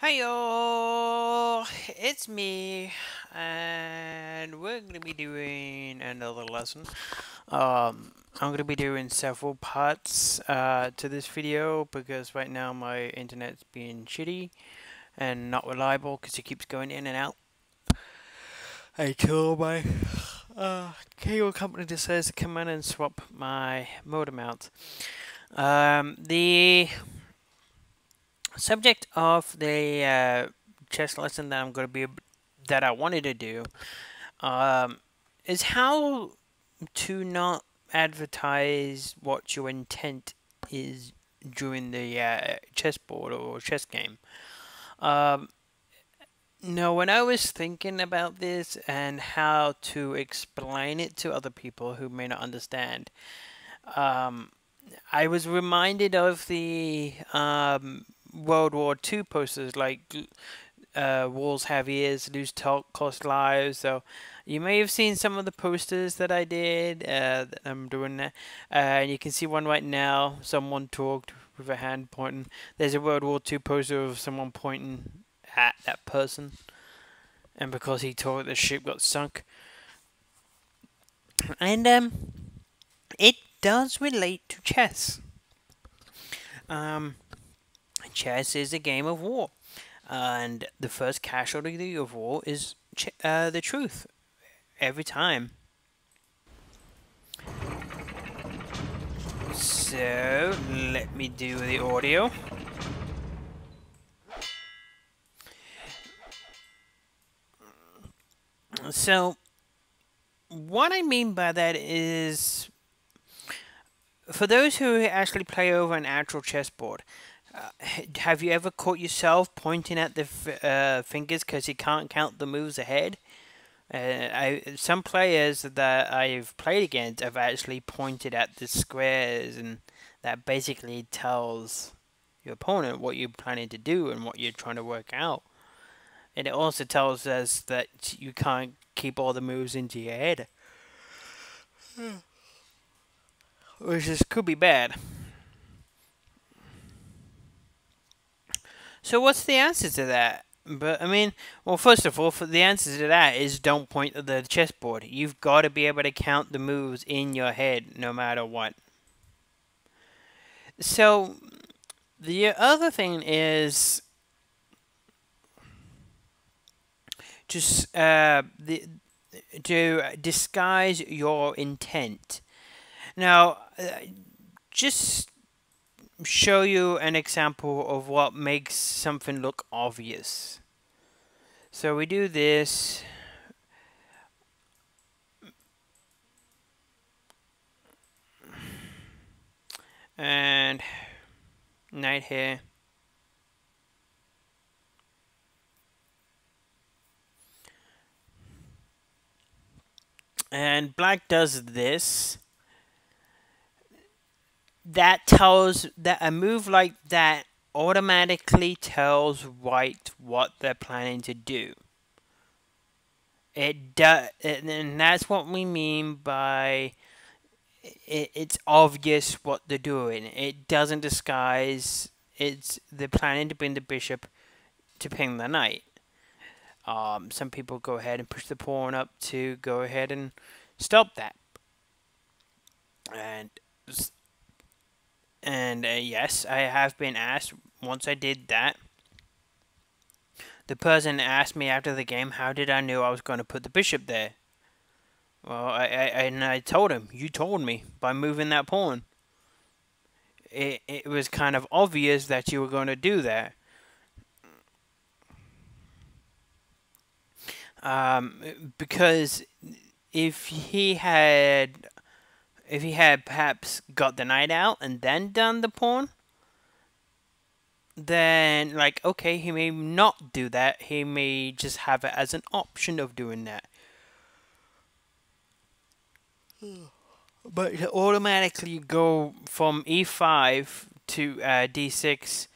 Hiyo, it's me, and we're gonna be doing another lesson. I'm gonna be doing several parts to this video because right now my internet's being shitty and not reliable because it keeps going in and out. I told my cable company decides to come in and swap my modem out. The subject of the chess lesson that I wanted to do um, is how to not advertise what your intent is during the chessboard or chess game. Um, no, when I was thinking about this and how to explain it to other people who may not understand, um, I was reminded of the World War II posters like walls have ears, lose talk, cost lives. So you may have seen some of the posters that I did. That I'm doing that, and you can see one right now. Someone talked with a hand pointing. There's a World War II poster of someone pointing at that person, and because he talked, the ship got sunk. And it does relate to chess. Um, Chess is a game of war, and the first casualty of war is the truth every time. So let me do the audio. So what I mean by that is, for those who actually play over an actual chessboard, have you ever caught yourself pointing at the fingers because you can't count the moves ahead? Some players that I've played against have actually pointed at the squares, and that basically tells your opponent what you're planning to do and what you're trying to work out. And it also tells us that you can't keep all the moves into your head, could be bad. So what's the answer to that? But I mean, well, first of all, for the answer to that is don't point at the chessboard. You've got to be able to count the moves in your head, no matter what. So the other thing is just to disguise your intent. Now, just show you an example of what makes something look obvious. So we do this. And knight here. And black does this. That tells that a move like that automatically tells white what they're planning to do. It does, and that's what we mean by it's obvious what they're doing. It doesn't disguise. They're planning to bring the bishop to ping the knight. Some people go ahead and push the pawn up to go ahead and stop that. And yes, I have been asked. Once I did that, the person asked me after the game, how did I know I was going to put the bishop there? Well, I told him, you told me by moving that pawn. It was kind of obvious that you were going to do that. Because if he had perhaps got the knight out and then done the pawn, then like okay, he may not do that. He may just have it as an option of doing that. But to automatically go from e5 to d6,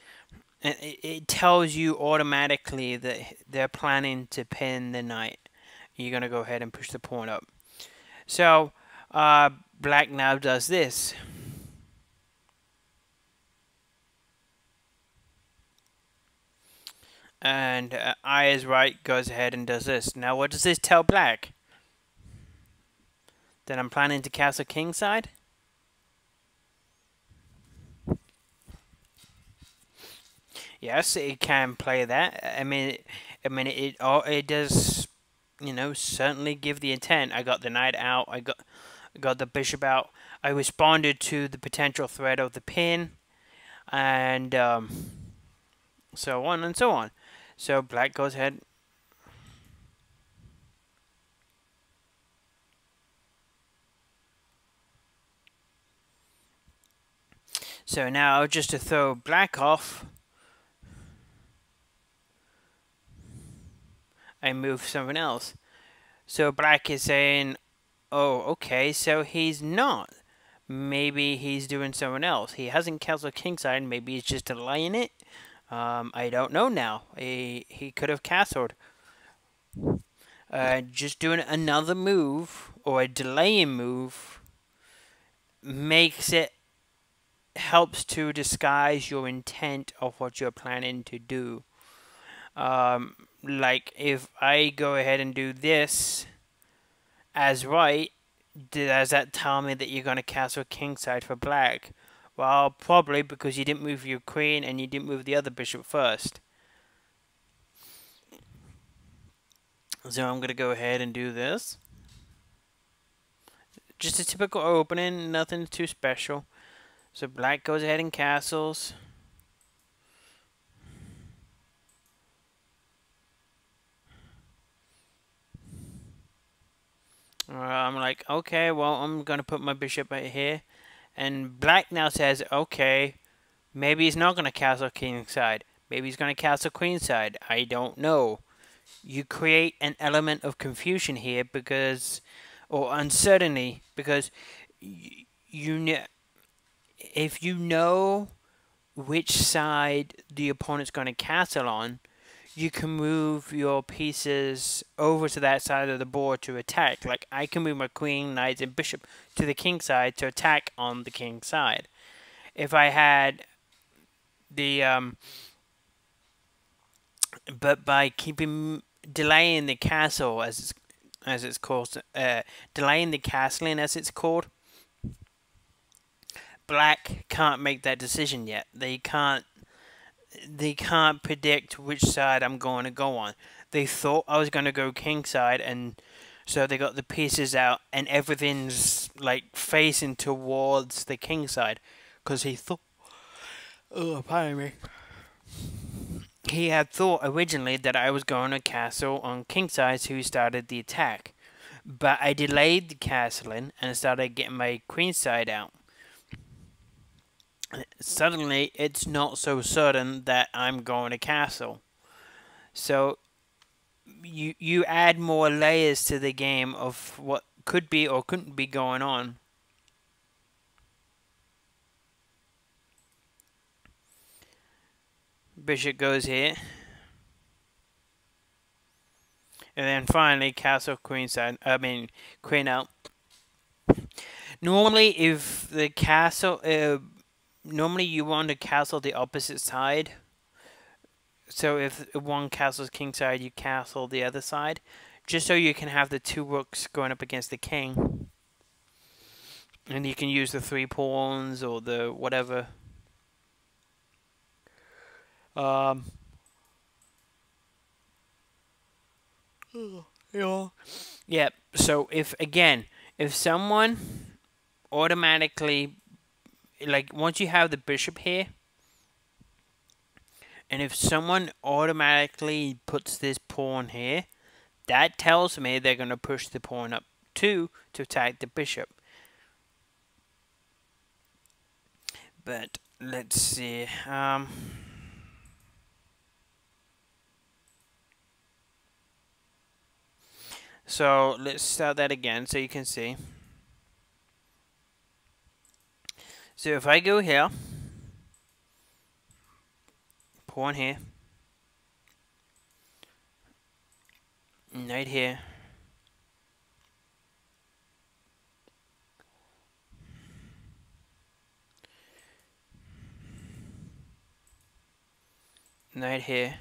it tells you automatically that they're planning to pin the knight. You're going to go ahead and push the pawn up. So black now does this. And I as right goes ahead and does this. Now what does this tell black? That I'm planning to castle kingside? Yes, it can play that. It does, certainly give the intent. I got the knight out. I got the bishop out. I responded to the potential threat of the pin, and so on and so on. So black goes ahead. So now just to throw black off, I move something else. So black is saying, oh, okay, so he's not. Maybe he's doing something else. He hasn't castled kingside. Maybe he's just delaying it. I don't know now. He could have castled. Just doing another move or a delaying move makes it helps to disguise your intent of what you're planning to do. Like if I go ahead and do this as right, does that tell me that you're going to castle kingside for black? Well, probably because you didn't move your queen and you didn't move the other bishop first. So I'm going to go ahead and do this. Just a typical opening, nothing too special. So black goes ahead and castles. I'm like, okay, well, I'm going to put my bishop right here. And black now says, okay, maybe he's not going to castle kingside. Maybe he's going to castle queenside. I don't know. You create an element of confusion here because, or uncertainty, because if you know which side the opponent's going to castle on, you can move your pieces over to that side of the board to attack. Like, I can move my queen, knight, and bishop to the king side to attack on the king side. If I had the, but by delaying the castle, as it's called, delaying the castling, as it's called, black can't make that decision yet. They can't predict which side I'm going to go on. They thought I was going to go king side, and so they got the pieces out, and everything's like facing towards the king side, because he thought, oh, pardon me, he had thought originally that I was going to castle on king side, so he started the attack. But I delayed the castling and started getting my queen side out. Suddenly, it's not so certain that I'm going to castle. So you add more layers to the game of what could be or couldn't be going on. Bishop goes here. And then finally, castle queen side. Queen out. Normally, if the castle... normally you want to castle the opposite side. So if one castles king side, you castle the other side. Just so you can have the two rooks going up against the king. And you can use the 3 pawns or the whatever. Yeah, so if someone automatically, like, once you have the bishop here, and if someone automatically puts this pawn here, that tells me they're going to push the pawn up to attack the bishop. But let's see. So let's start that again so you can see. So if I go here, pawn here, knight here, knight here,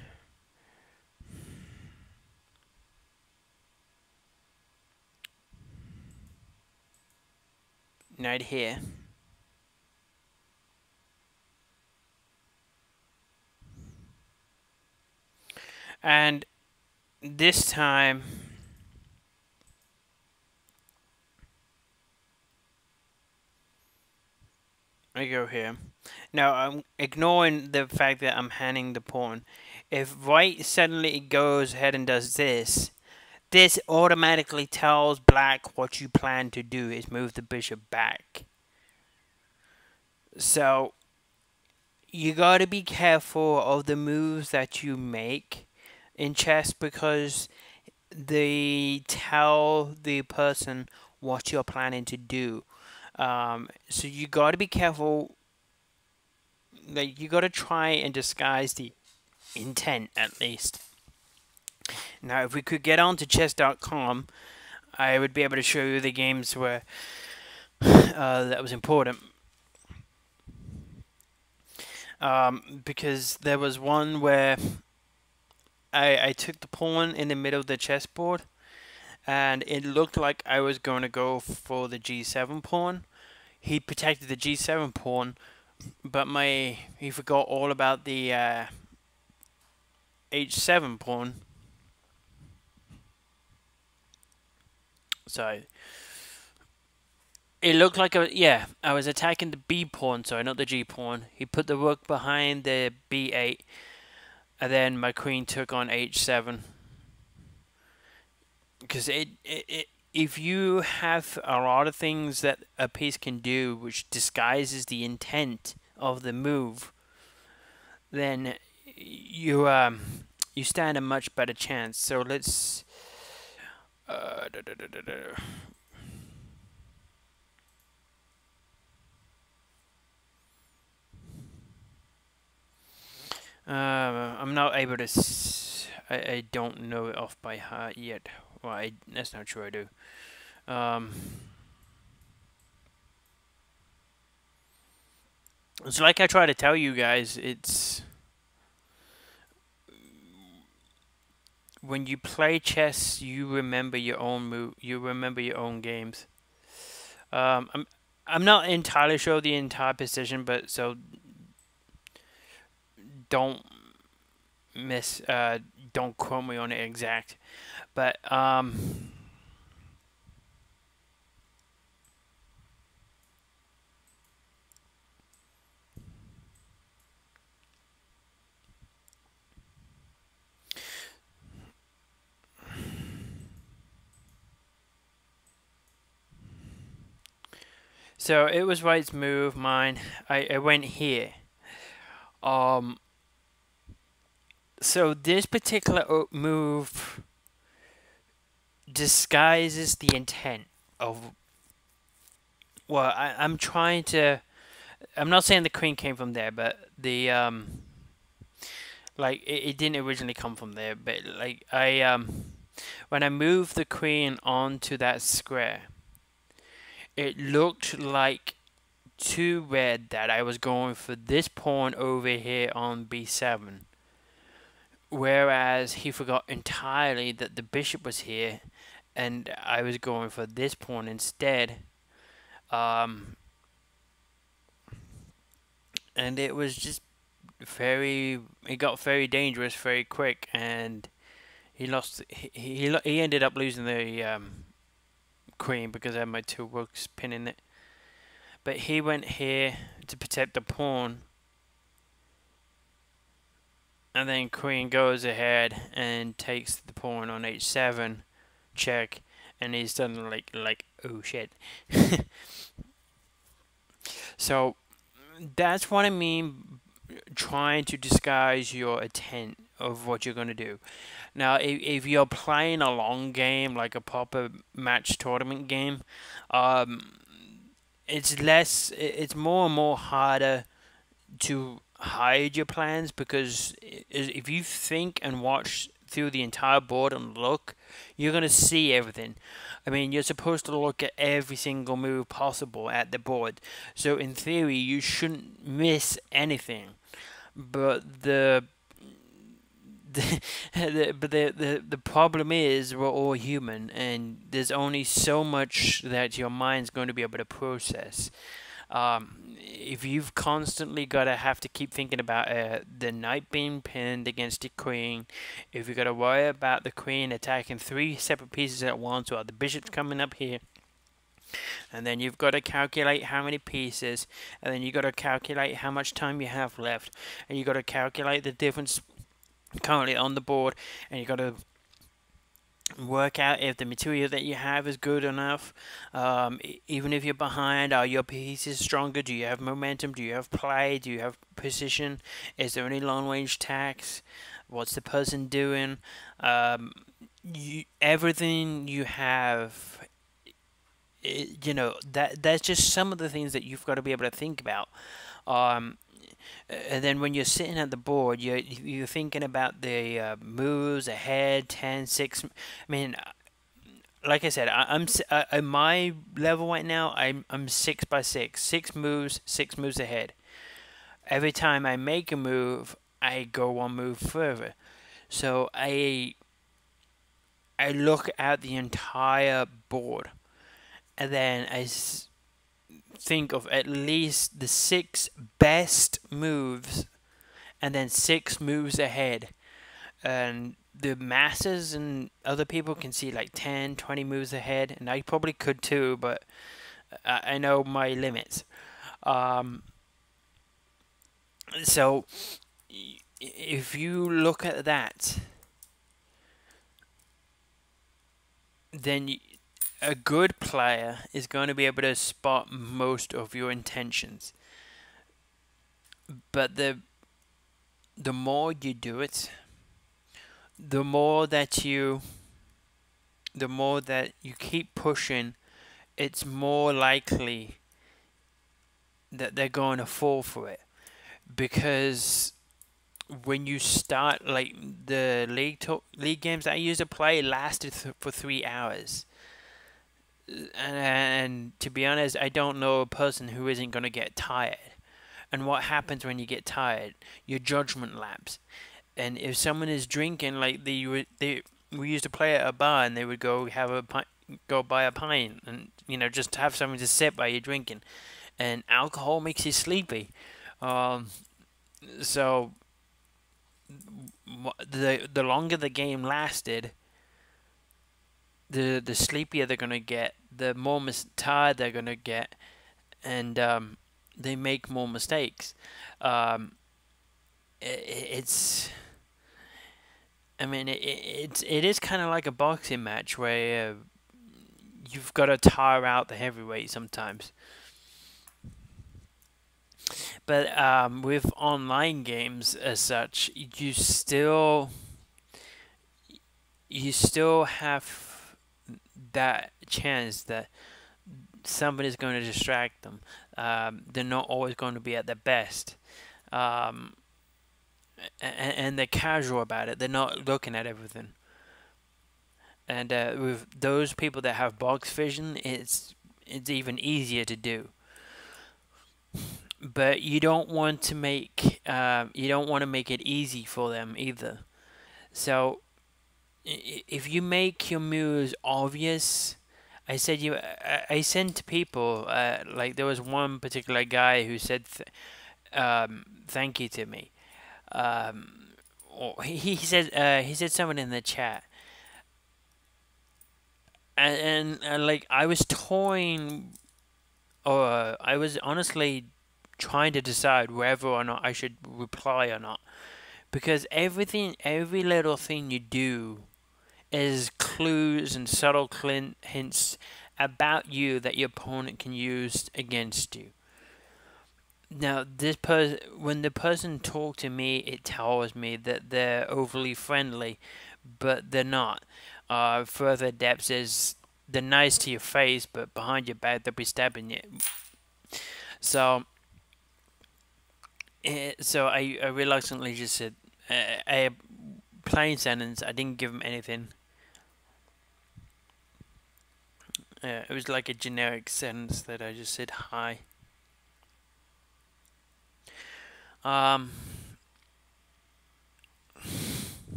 right here. And this time, I go here. Now I'm ignoring the fact that I'm handing the pawn. If white suddenly goes ahead and does this, this automatically tells black what you plan to do is move the bishop back. So you gotta be careful of the moves that you make in chess because they tell the person what you're planning to do. So you gotta be careful. Like you gotta try and disguise the intent at least. Now, if we could get on to chess.com, I would be able to show you the games where that was important. Because there was one where I took the pawn in the middle of the chessboard, and it looked like I was going to go for the g7 pawn. He protected the g7 pawn, but he forgot all about the h7 pawn. So it looked like I was attacking the b pawn, sorry, not the g pawn. He put the rook behind the b8, and then my queen took on h7. Because if you have a lot of things that a piece can do, which disguises the intent of the move, then you stand a much better chance. So let's. I'm not able to. I don't know it off by heart yet. Well, that's not true. I do. It's like I try to tell you guys. It's when you play chess, you remember your own move. You remember your own games. I'm not entirely sure the entire position, but so don't don't quote me on it exact. But so it was White's move. Mine. I went here. So this particular move disguises the intent of. Well, I'm trying to. I'm not saying the queen came from there, but the like it didn't originally come from there, but like when I moved the queen onto that square, it looked like too red that I was going for this pawn over here on b7. Whereas he forgot entirely that the bishop was here, and I was going for this pawn instead. And it was just it got very dangerous very quick, and he lost. He ended up losing the queen because I had my two rooks pinning it. But he went here to protect the pawn. And then queen goes ahead and takes the pawn on h7, check, and he's done like oh shit. So that's what I mean, trying to disguise your intent of what you're going to do. Now, if you're playing a long game, like a proper match tournament game, it's more and more harder to hide your plans, because if you think and watch through the entire board and look, you're going to see everything. I mean, you're supposed to look at every single move possible at the board. So in theory, you shouldn't miss anything. But the the problem is we're all human, and there's only so much that your mind's going to be able to process. If you've constantly got to have to keep thinking about the knight being pinned against the queen, if you've got to worry about the queen attacking three separate pieces at once while the bishop's coming up here, and then you've got to calculate how many pieces, and then you've got to calculate how much time you have left, and you've got to calculate the difference currently on the board, and you've got to work out if the material that you have is good enough. Even if you're behind, are your pieces stronger? Do you have momentum? Do you have play? Do you have precision? Is there any long range attacks? What's the person doing? Everything you have, that's just some of the things that you've got to be able to think about. And then when you're sitting at the board, you're thinking about the moves ahead, 10, 6. I mean, like I said, I'm at my level right now. I'm 6 by 6, 6 moves ahead. Every time I make a move, I go one move further. So I look at the entire board, and then I think of at least the 6 best moves, and then 6 moves ahead. And the masses and other people can see like 10, 20 moves ahead, and I probably could too, but I know my limits. So if you look at that, then a good player is going to be able to spot most of your intentions. But the more you do it, the more that you keep pushing, it's more likely that they're going to fall for it. Because when you start, like the league games that I used to play lasted for 3 hours. And to be honest, I don't know a person who isn't going to get tired. And what happens when you get tired? Your judgment lapses. And if someone is drinking, like we used to play at a bar, and they would go have a pint, go buy a pint, and just have something to sip while you're drinking. And alcohol makes you sleepy. So the longer the game lasted, the sleepier they're gonna get, the more tired they're gonna get, and they make more mistakes. It's, I mean, it is kind of like a boxing match where you've got to tire out the heavyweight sometimes. But with online games as such, you still have that chance that somebody's going to distract them. They're not always going to be at their best. And they're casual about it. They're not looking at everything. And with those people that have box vision, it's even easier to do. But you don't want to make it easy for them either. So if you make your moves obvious, I said I sent to people, like there was one particular guy who said thank you to me. He said something in the chat, and like I was toying, or I was honestly trying to decide whether or not I should reply or not, because every little thing you do is clues and subtle hints about you that your opponent can use against you. Now, when the person talked to me, it tells me that they're overly friendly, but they're not. Further depth is they're nice to your face, but behind your back they'll be stabbing you. So I reluctantly just said a plain sentence. I didn't give him anything. It was like a generic sentence that I just said hi.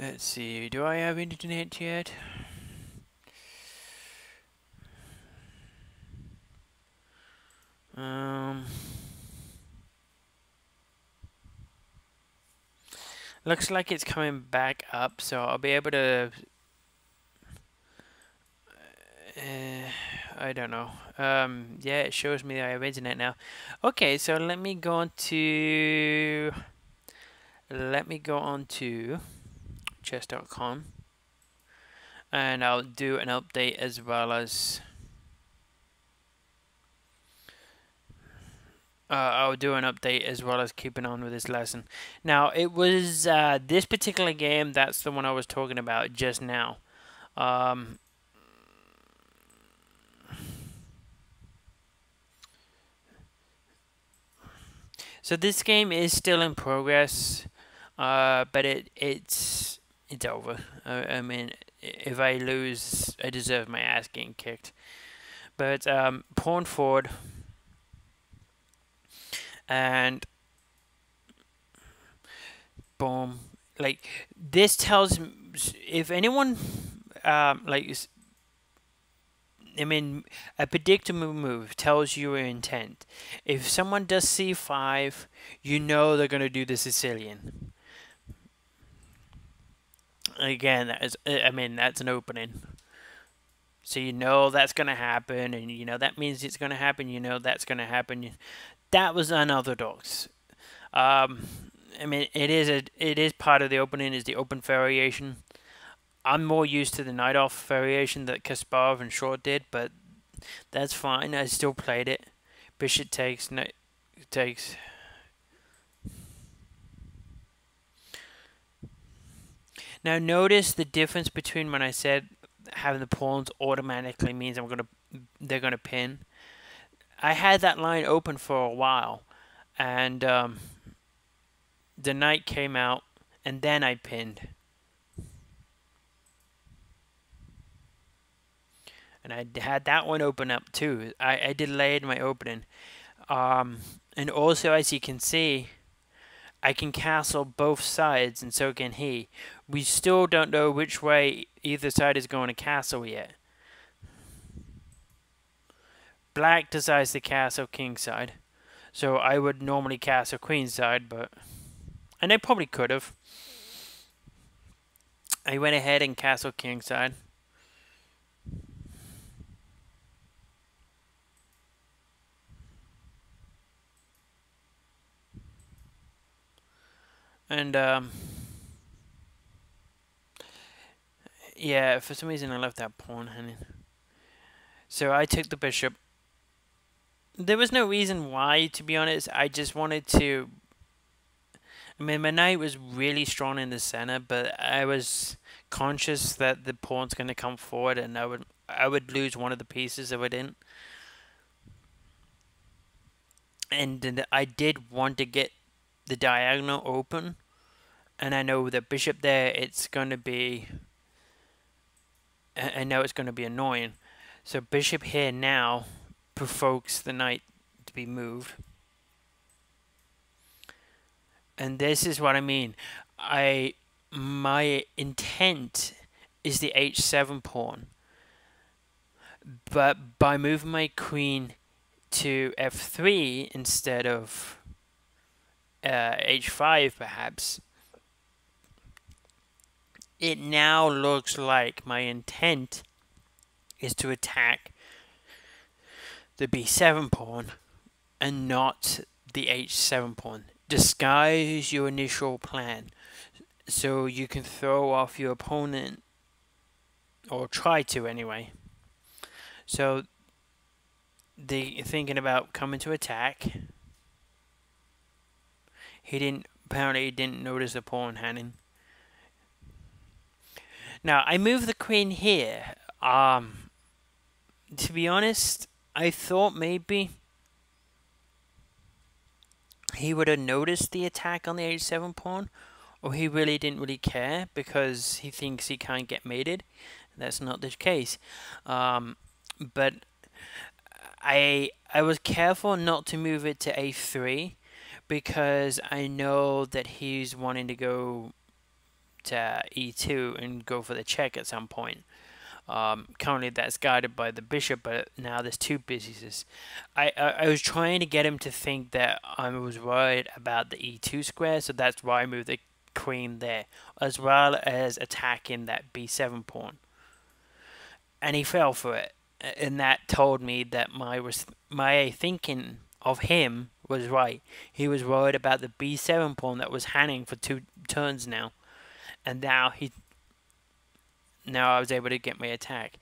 Let's see, do I have internet yet? Looks like it's coming back up, so I'll be able to. I don't know. Yeah, it shows me that I have internet now. Okay, so let me go on to. Let me go on to chess.com, and I'll do an update as well as. I'll do an update as well as keeping on with this lesson. Now, it was this particular game, that's the one I was talking about just now. So this game is still in progress, but it's over. I mean, if I lose, I deserve my ass getting kicked. But pawn forward, and boom. Like, this tells, if anyone, like, I mean, a predictable move tells you your intent. If someone does c5, you know they're going to do the Sicilian. Again, that's an opening. So you know that's going to happen, and you know that means it's going to happen, you know that's going to happen. That was unorthodox. I mean, it is part of the opening, is the open variation. I'm more used to the night off variation that Kasparov and Short did, but that's fine. I still played it. Bishop takes, knight takes. Now notice the difference between when I said having the pawns automatically means they're gonna pin. I had that line open for a while, and the knight came out, and then I pinned. And I had that one open up too. I delayed my opening. And also, as you can see, I can castle both sides, and so can he. We still don't know which way either side is going to castle yet. Black decides to castle king side, so I would normally castle queen side, but... And I probably could have. I went ahead and castled king side. And, yeah, for some reason I left that pawn hanging. So I took the bishop. There was no reason why, to be honest. I just wanted to... I mean, my knight was really strong in the center, but I was conscious that the pawn's going to come forward, and I would lose one of the pieces if I didn't. And I did want to get the diagonal open, and I know the bishop there, it's going to be... I know it's going to be annoying. So bishop here now provokes the knight to be moved. And this is what I mean. My intent is the h7 pawn. But by moving my queen to f3 instead of h5 perhaps, it now looks like my intent is to attack the b7 pawn and not the h7 pawn. Disguise your initial plan so you can throw off your opponent, or try to anyway. So they thinking about coming to attack. Apparently he didn't notice the pawn hanging. Now I move the queen here. To be honest, I thought maybe he would have noticed the attack on the h7 pawn, or he didn't really care because he thinks he can't get mated. That's not the case. But I was careful not to move it to a3 because I know that he's wanting to go e2 and go for the check at some point. Currently that's guided by the bishop, but now there's two pieces. I was trying to get him to think that I was worried about the e2 square, so that's why I moved the queen there, as well as attacking that b7 pawn. And he fell for it, and that told me that my thinking of him was right. He was worried about the b7 pawn that was hanging for 2 turns now, and now I was able to get my attack.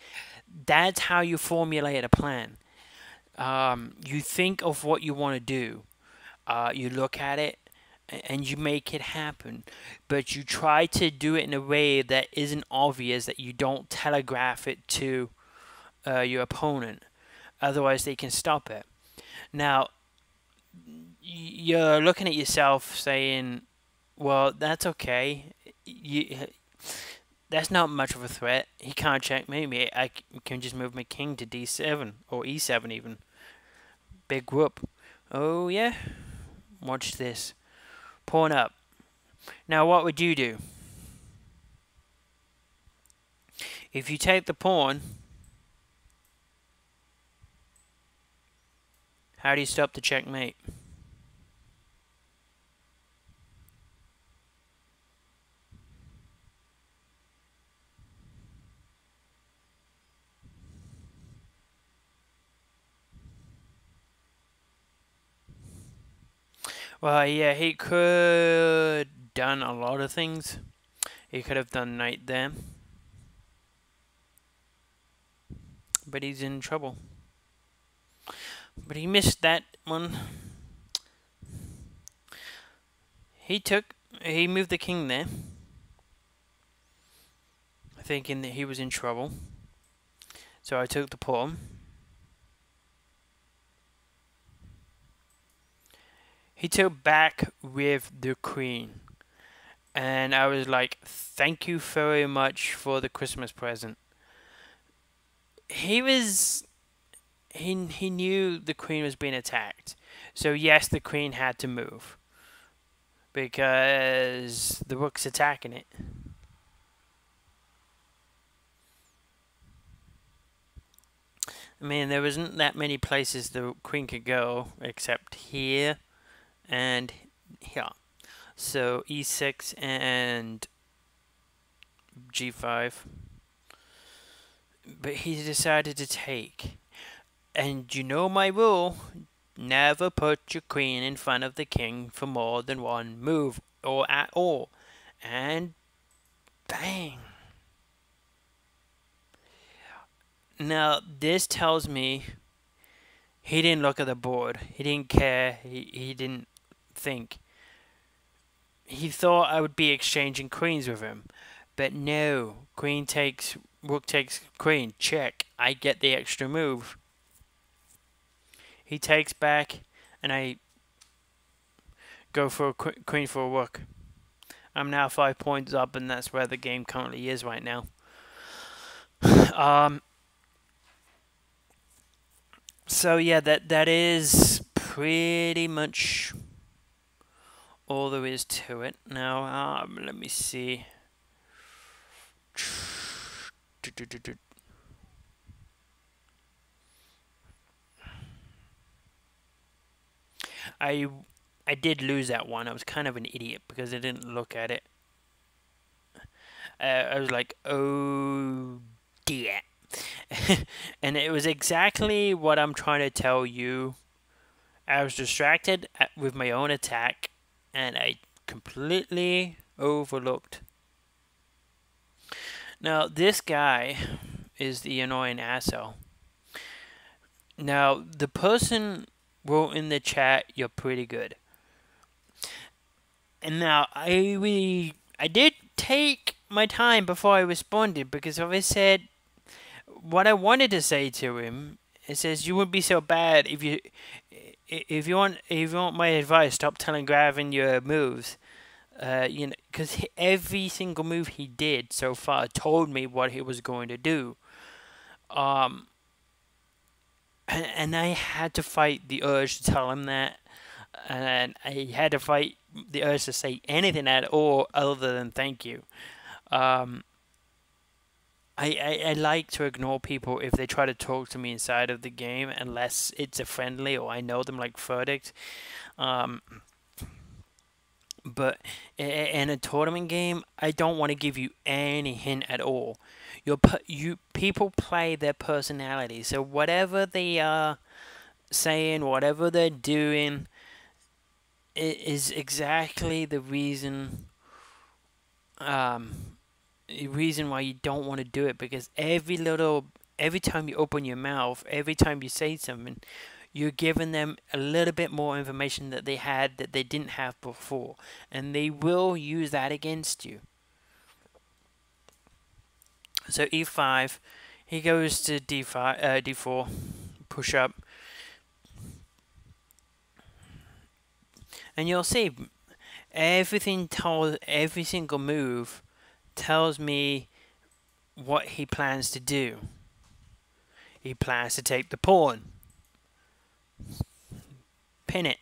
That's how you formulate a plan. You think of what you want to do. You look at it and you make it happen. But you try to do it in a way that isn't obvious, that you don't telegraph it to your opponent. Otherwise, they can stop it. Now, you're looking at yourself saying, well, that's okay. That's not much of a threat. He can't checkmate me. I can just move my king to d7 or e7 even. Big whoop. Oh yeah? Watch this. Pawn up. Now what would you do? If you take the pawn, how do you stop the checkmate? Well, yeah, he could done a lot of things. He could have done knight there. But he's in trouble. But he missed that one. He moved the king there, thinking that he was in trouble. So I took the pawn. He took back with the queen. And I was like, thank you very much for the Christmas present. He knew the queen was being attacked. So yes, the queen had to move. Because the rook's attacking it. I mean, there wasn't that many places the queen could go except here and here. So e6 and g5. But he decided to take. And you know my rule. Never put your queen in front of the king for more than one move or at all. And bang. Now this tells me he didn't look at the board. He didn't care. He didn't think. He thought I would be exchanging queens with him. But no. Queen takes, rook takes queen. Check. I get the extra move. He takes back, and I go for a queen for a rook. I'm now 5 points up, and that's where the game currently is right now. So yeah, that is pretty much all there is to it. Now, let me see. I did lose that one. I was kind of an idiot because I didn't look at it. I was like, oh dear. And it was exactly what I'm trying to tell you. I was distracted with my own attack, and I completely overlooked. Now, this guy is the annoying asshole. Now, the person wrote in the chat, you're pretty good. And now, I did take my time before I responded, because if I said what I wanted to say to him, it says you wouldn't be so bad if you want my advice, stop telegraphing your moves. You know, because every single move he did so far told me what he was going to do. And I had to fight the urge to tell him that, and I had to fight the urge to say anything at all other than thank you. Um, I like to ignore people if they try to talk to me inside of the game, unless it's a friendly or I know them, like Verdict. Um, but in a tournament game, I don't want to give you any hint at all. You people play their personality, so whatever they are saying, whatever they're doing, it is exactly um, the reason why you don't want to do it, because every time you open your mouth, every time you say something, you're giving them a little bit more information that they didn't have before, and they will use that against you. So e5, he goes to d5, d4, push up, and you'll see every single move tells me what he plans to do. He plans to take the pawn, pin it,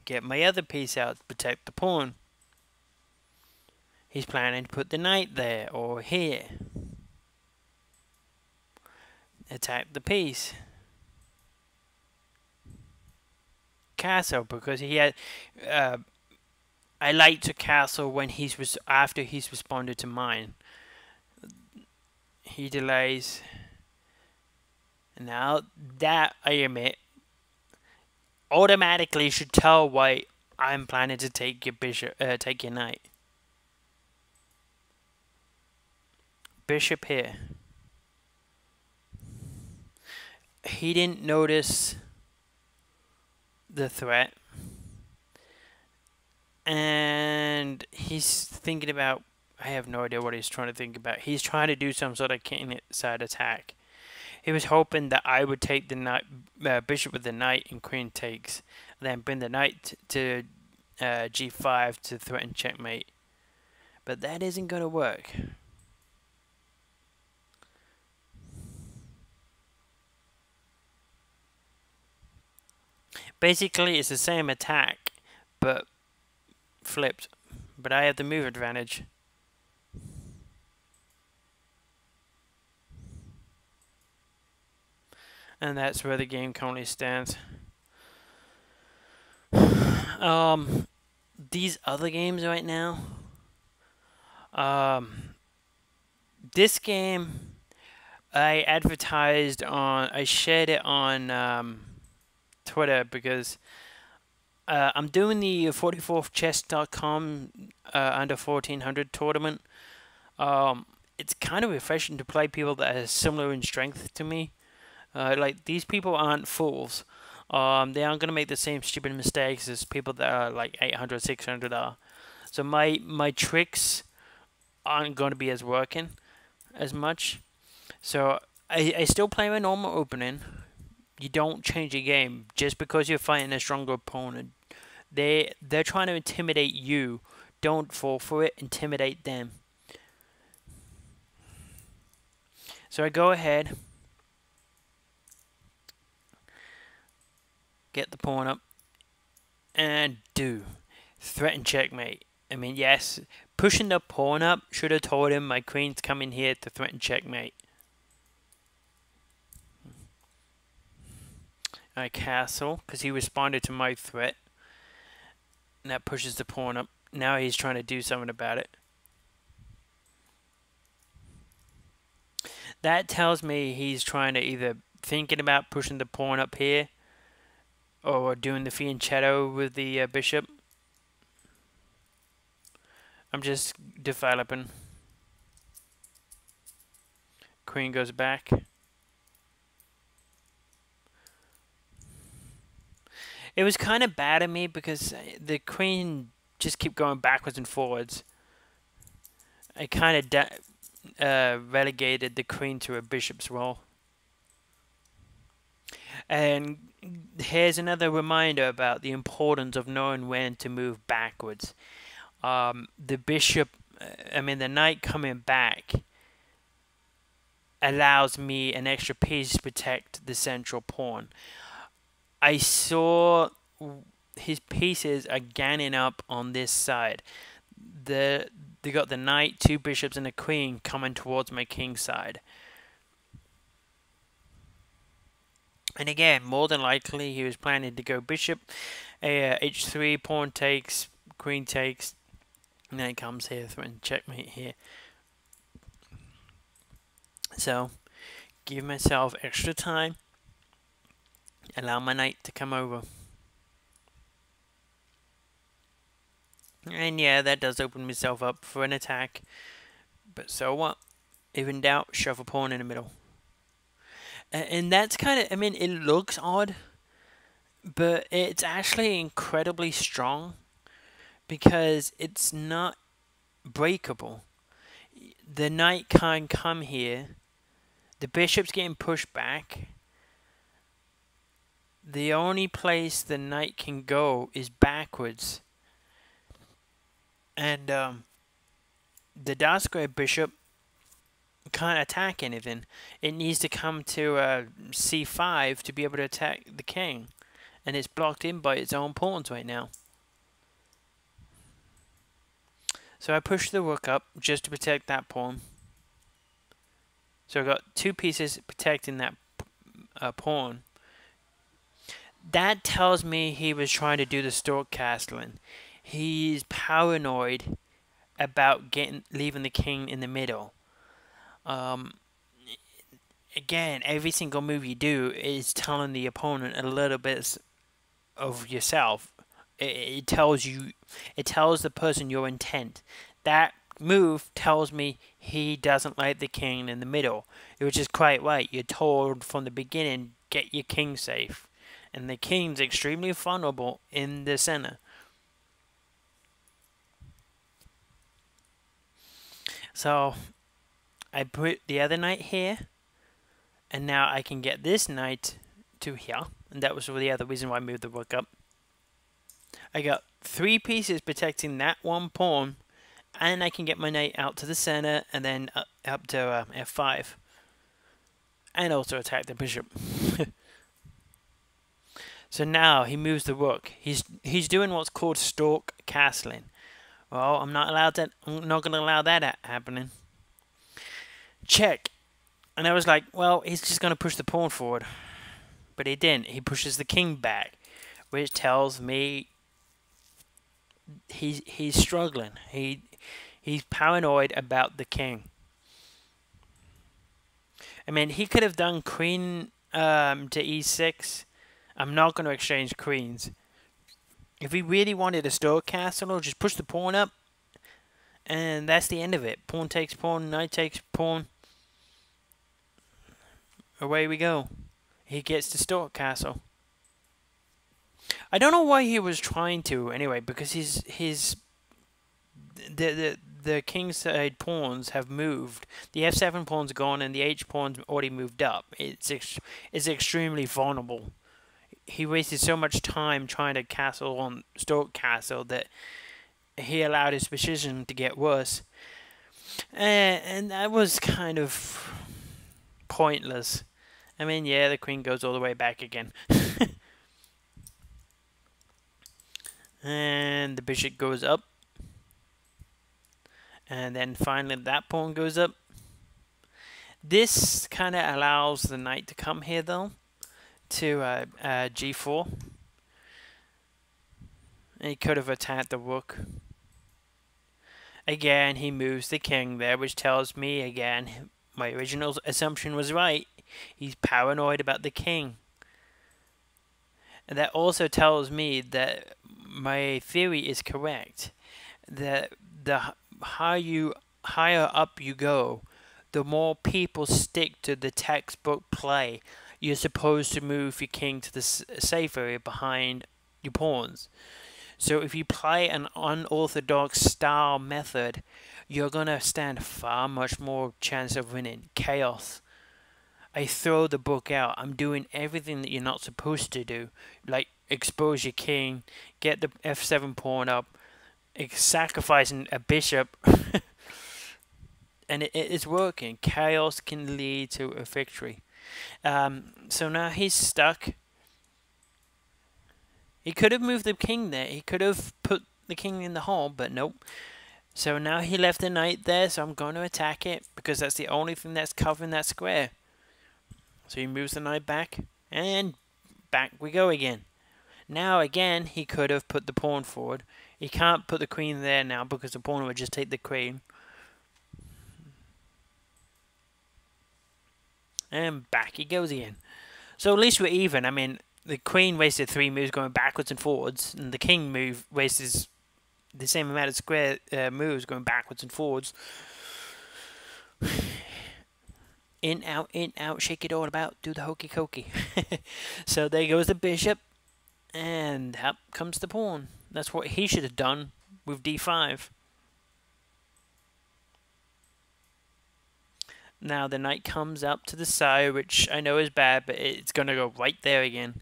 get my other piece out to protect the pawn. He's planning to put the knight there or here. Attack the piece. Castle, because he had. I like to castle when after he's responded to mine. He delays. Now that I admit, automatically should tell why I'm planning to take your bishop, take your knight. Bishop here. He didn't notice the threat, and he's thinking about. I have no idea what he's trying to think about. He's trying to do some sort of king side attack. He was hoping that I would take the knight, bishop with the knight, and queen takes, and then bring the knight to g5 to threaten checkmate. But that isn't going to work. Basically, it's the same attack, but flipped. But I have the move advantage. And that's where the game currently stands. These other games right now. This game, I shared it on Twitter, because I'm doing the 44thchess.com under 1400 tournament. It's kind of refreshing to play people that are similar in strength to me. Like, these people aren't fools. They aren't going to make the same stupid mistakes as people that are like 800, 600 are. So my tricks aren't going to be as working as much. So I still play my normal opening. You don't change a game just because you're fighting a stronger opponent. They're trying to intimidate you. Don't fall for it. Intimidate them. So I go ahead, get the pawn up, and threaten checkmate. I mean, yes, pushing the pawn up should have told him my queen's coming here to threaten checkmate. I castle, because he responded to my threat. And that pushes the pawn up. Now he's trying to do something about it. That tells me he's trying to either thinking about pushing the pawn up here, or doing the fianchetto with the bishop. I'm just developing. Queen goes back. It was kind of bad of me because the queen just kept going backwards and forwards. I kind of relegated the queen to a bishop's role. And here's another reminder about the importance of knowing when to move backwards. The knight coming back allows me an extra piece to protect the central pawn. I saw his pieces are ganging up on this side. They got the knight, two bishops, and a queen coming towards my king side. And again, more than likely, he was planning to go bishop, h3, pawn takes, queen takes, and then it comes here, threatening checkmate here. So, give myself extra time, allow my knight to come over. And yeah, that does open myself up for an attack. But so what? If in doubt, shove a pawn in the middle. And that's kind of, I mean, it looks odd, but it's actually incredibly strong because it's not breakable. The knight can't come here. The bishop's getting pushed back. The only place the knight can go is backwards. And the dark square bishop can't attack anything. It needs to come to c5 to be able to attack the king. And it's blocked in by its own pawns right now. So I push the rook up just to protect that pawn. So I've got two pieces protecting that pawn. That tells me he was trying to do the stork castling. He's paranoid about leaving the king in the middle. Again, every single move you do is telling the opponent a little bit of yourself. It tells the person your intent. That move tells me he doesn't like the king in the middle, which is quite right. You're told from the beginning, get your king safe. And the king's extremely vulnerable in the center. So, I put the other knight here. And now I can get this knight to here. And that was the other reason why I moved the rook up. I got three pieces protecting that one pawn. And I can get my knight out to the center and then up to f5. And also attack the bishop. So now he moves the rook. He's doing what's called stork castling. Well, I'm not going to allow that happening. Check. And I was like, well, he's just going to push the pawn forward. But he didn't. He pushes the king back, which tells me he's struggling. He's paranoid about the king. I mean, he could have done queen to e6. I'm not going to exchange queens. If he really wanted a stork castle, just push the pawn up. And that's the end of it. Pawn takes pawn, knight takes pawn. Away we go. He gets the stork castle. I don't know why he was trying to anyway, because the kingside pawns have moved. The f7 pawn's gone, and the h pawn's already moved up. It's extremely vulnerable. He wasted so much time trying to castle on stork castle that he allowed his position to get worse. And that was kind of pointless. I mean, yeah, the queen goes all the way back again. And the bishop goes up. And then finally that pawn goes up. This kind of allows the knight to come here, though, to g4. And he could have attacked the rook. Again, he moves the king there, which tells me, again, my original assumption was right. He's paranoid about the king. And that also tells me that my theory is correct. That the higher up you go, the more people stick to the textbook play. You're supposed to move your king to the safe area behind your pawns. So if you play an unorthodox style method, you're going to stand far much more chance of winning. Chaos. I throw the book out. I'm doing everything that you're not supposed to do. Like expose your king, get the f7 pawn up, sacrificing a bishop. And it's working. Chaos can lead to a victory. So now he's stuck. He could have moved the king there. He could have put the king in the hall, but nope. So now he left the knight there, so I'm going to attack it because that's the only thing that's covering that square. So he moves the knight back, and back we go again. Now again, he could have put the pawn forward. He can't put the queen there now because the pawn would just take the queen. And back he goes again. So at least we're even. I mean, the queen wasted 3 moves going backwards and forwards, and the king move wastes the same amount of square moves going backwards and forwards. In, out, shake it all about, do the hokey cokey. So there goes the bishop, and up comes the pawn. That's what he should have done with d5. Now the knight comes up to the side, which I know is bad, but it's going to go right there again.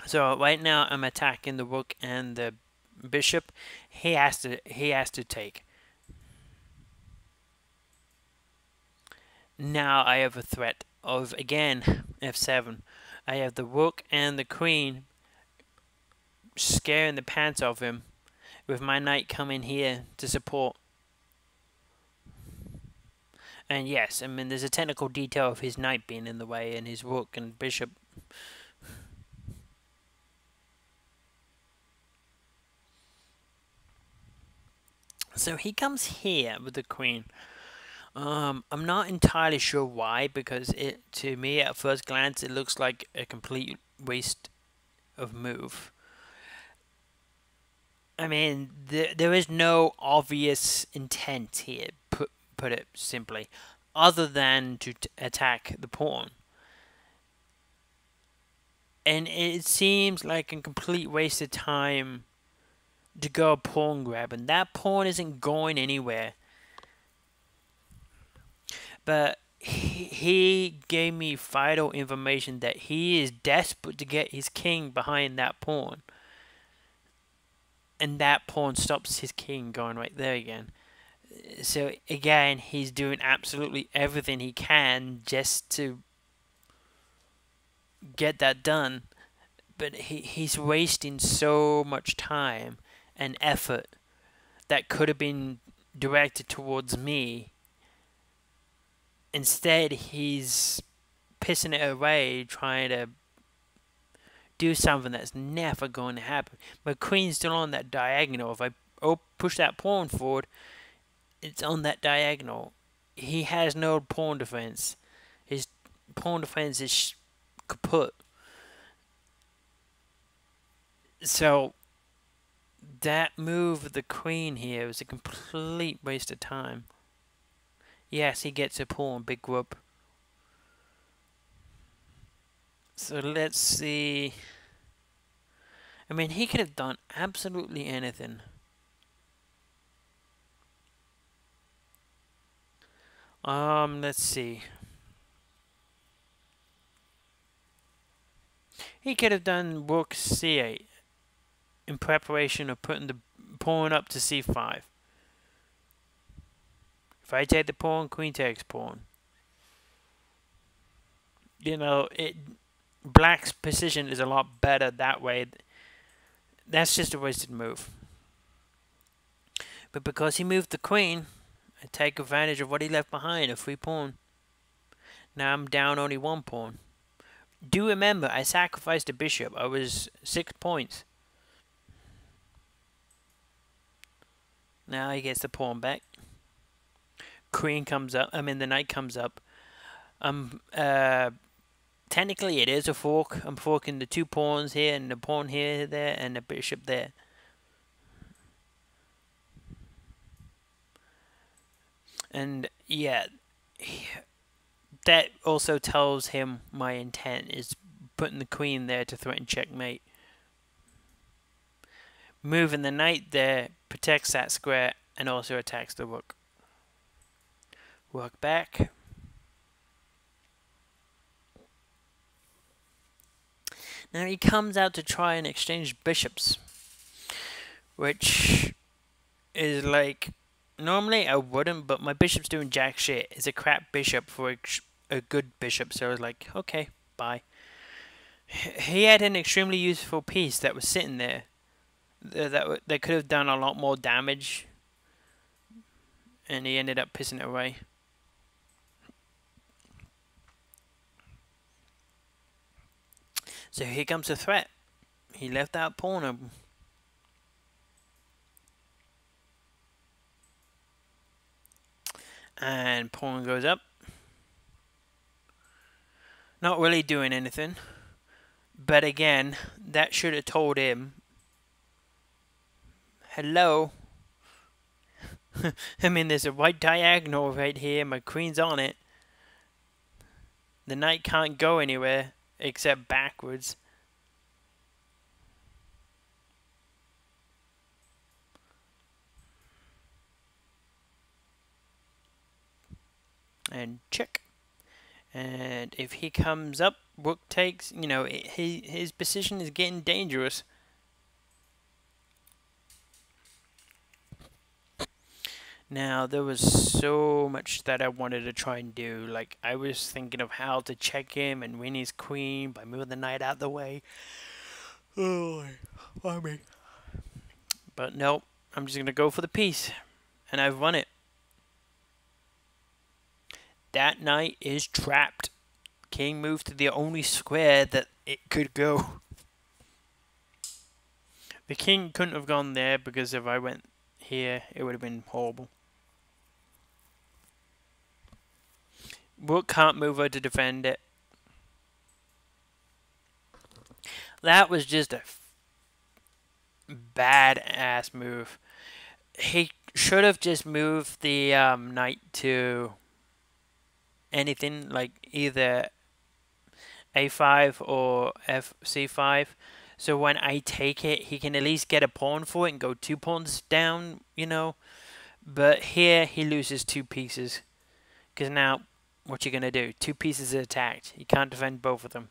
So right now I'm attacking the rook and the bishop. He has to take. Now I have a threat of again f7. I have the rook and the queen scaring the pants off him, with my knight coming here to support. And yes, I mean there's a technical detail of his knight being in the way and his rook and bishop. So he comes here with the queen. I'm not entirely sure why, because to me at first glance it looks like a complete waste of move. I mean, there is no obvious intent here, put it simply, other than to attack the pawn. And it seems like a complete waste of time to go pawn grab, and that pawn isn't going anywhere. But he gave me vital information that he is desperate to get his king behind that pawn. And that pawn stops his king going right there again. So again, he's doing absolutely everything he can just to get that done. But he's wasting so much time and effort that could have been directed towards me. Instead, he's pissing it away, trying to do something that's never going to happen. My queen's still on that diagonal. If I push that pawn forward, it's on that diagonal. He has no pawn defense. His pawn defense is kaput. So that move of the queen here was a complete waste of time. Yes, he gets a pawn, big whoop. So let's see. I mean, he could have done absolutely anything. Let's see. He could have done rook c8 in preparation of putting the pawn up to c5. If I take the pawn, queen takes pawn. You know, black's position is a lot better that way. That's just a wasted move. But because he moved the queen, I take advantage of what he left behind, a free pawn. Now I'm down only 1 pawn. Do remember, I sacrificed a bishop. I was 6 points. Now he gets the pawn back. Queen comes up. I mean, the knight comes up. Technically, it is a fork. I'm forking the 2 pawns here, and the pawn here, there, and the bishop there. And yeah, that also tells him my intent is putting the queen there to threaten checkmate. Moving the knight there protects that square and also attacks the rook. Rook back. Now he comes out to try and exchange bishops, which is like Normally I wouldn't, but my bishop's doing jack shit. It's a crap bishop for a good bishop, so I was like, okay, bye. He had an extremely useful piece that was sitting there that could have done a lot more damage, and he ended up pissing it away. So here comes the threat. He left that pawn open. And pawn goes up. Not really doing anything. But again, that should have told him, hello. I mean, there's a white diagonal right here. My queen's on it. The knight can't go anywhere except backwards. And check. And if he comes up, rook takes, you know, his position is getting dangerous. Now, there was so much that I wanted to try and do. Like, I was thinking of how to check him and win his queen by moving the knight out of the way. Oh, I mean. But nope, I'm just going to go for the piece. And I've won it. That knight is trapped. King moved to the only square that it could go. The king couldn't have gone there because if I went here, it would have been horrible. Rook can't move her to defend it. That was just a bad-ass move. He should have just moved the knight to anything, like either a5 or c5. So when I take it, he can at least get a pawn for it and go 2 pawns down, you know. But here, he loses 2 pieces. Because now, what you going to do? 2 pieces are attacked. You can't defend both of them.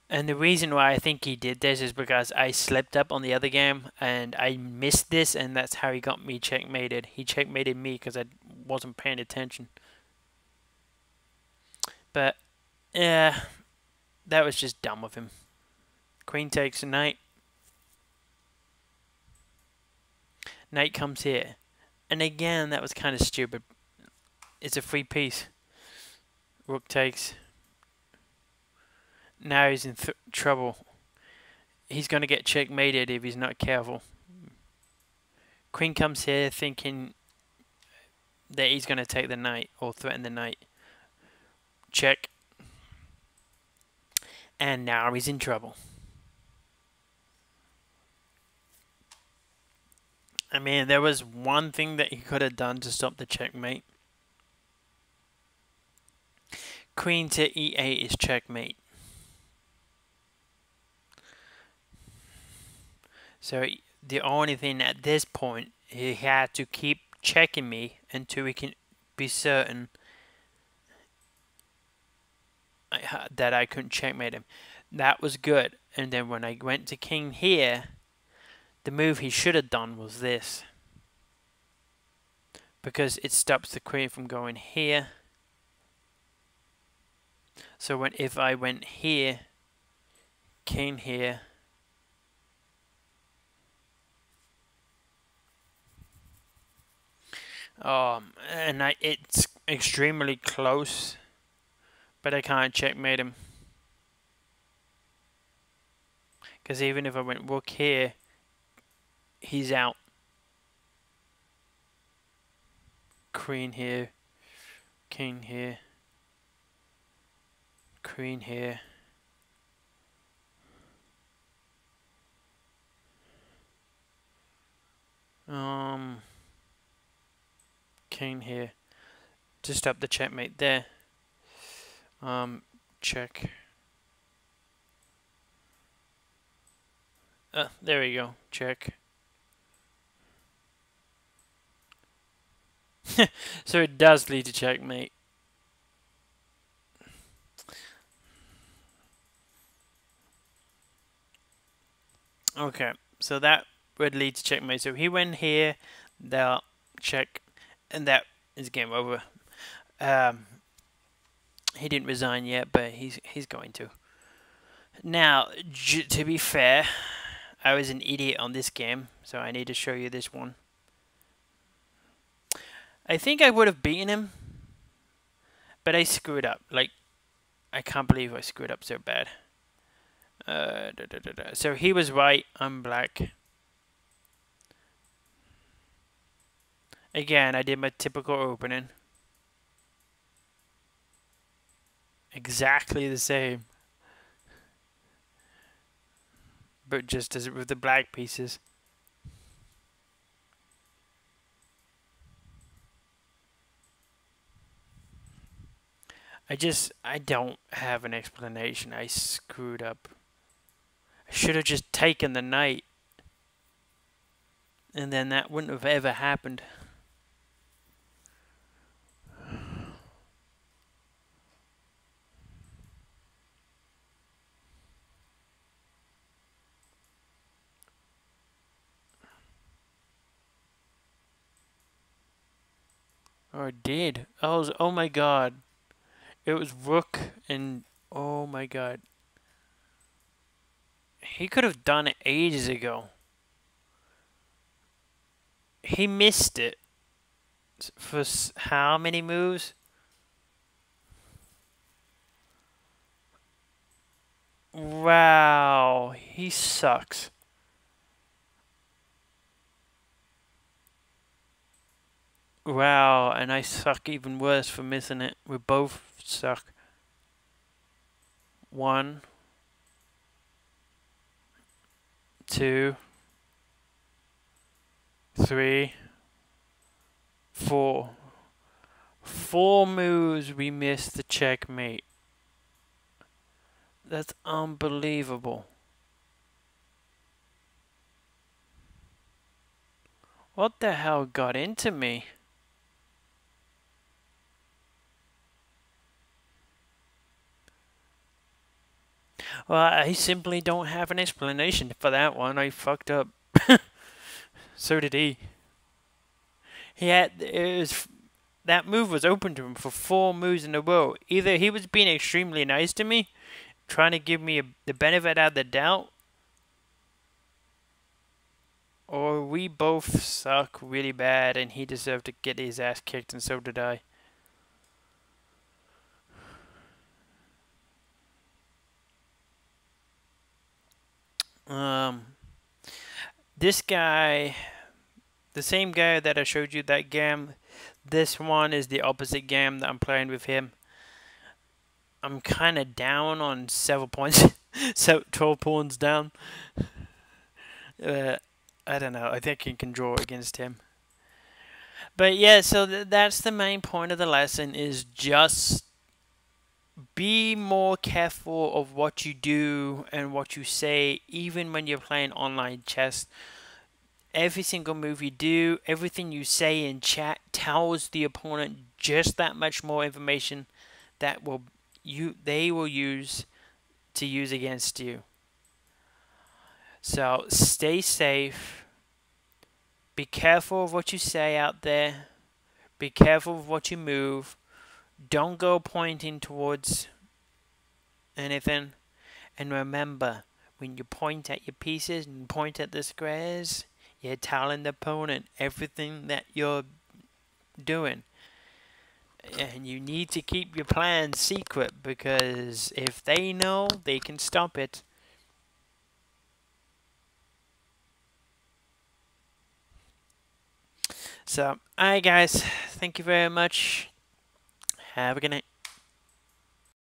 And the reason why I think he did this is because I slipped up on the other game and I missed this, and that's how he got me checkmated. He checkmated me because I wasn't paying attention. But, yeah, that was just dumb of him. Queen takes a knight. Knight comes here. And again, that was kind of stupid. It's a free piece. Rook takes. Now he's in trouble. He's going to get checkmated if he's not careful. Queen comes here thinking that he's going to take the knight or threaten the knight. Check. And now he's in trouble. I mean, there was one thing that he could have done to stop the checkmate. Queen to e8 is checkmate. So the only thing at this point, he had to keep checking me until he can be certain that I couldn't checkmate him. That was good. And then when I went to king here, the move he should have done was this. Because it stops the queen from going here. So if I went here, king here, and it's extremely close, but I can't checkmate him. Because even if I went rook here, he's out. Queen here, king here, queen here. King here to stop the checkmate there. Check. There we go. Check. So it does lead to checkmate. Okay, so that would lead to checkmate. So he went here, they'll check, and that is game over. Um, he didn't resign yet, but he's going to. Now, to be fair, I was an idiot on this game, so I need to show you this one. I think I would have beaten him, but I screwed up. Like, I can't believe I screwed up so bad. So he was white, I'm black. Again, I did my typical opening. Exactly the same. But just as with the black pieces. I don't have an explanation. I screwed up. I should have just taken the knight. And then that wouldn't have ever happened. Or it did. Oh my god. It was rook and oh my god. He could have done it ages ago. He missed it. For how many moves? Wow. He sucks. Wow, and I suck even worse for missing it. We both suck. 1, 2, 3, 4. 4 moves we missed the checkmate. That's unbelievable. What the hell got into me? Well, I simply don't have an explanation for that one. I fucked up. So did he. That move was open to him for 4 moves in a row. Either he was being extremely nice to me, trying to give me the benefit out of the doubt, or we both suck really bad and he deserved to get his ass kicked and so did I. This guy, the same guy that I showed you that game, this one is the opposite game that I'm playing with him. I'm kind of down on several points, so 12 pawns down. I don't know. I think I can draw against him. But yeah, so that's the main point of the lesson is just be more careful of what you do and what you say, even when you're playing online chess. Every single move you do, everything you say in chat tells the opponent just that much more information that they will use to use against you. So stay safe. Be careful of what you say out there. Be careful of what you move. Don't go pointing towards anything. And remember, when you point at your pieces and point at the squares, you're telling the opponent everything that you're doing. And you need to keep your plans secret because if they know, they can stop it. So, alright guys, thank you very much. Have a good night.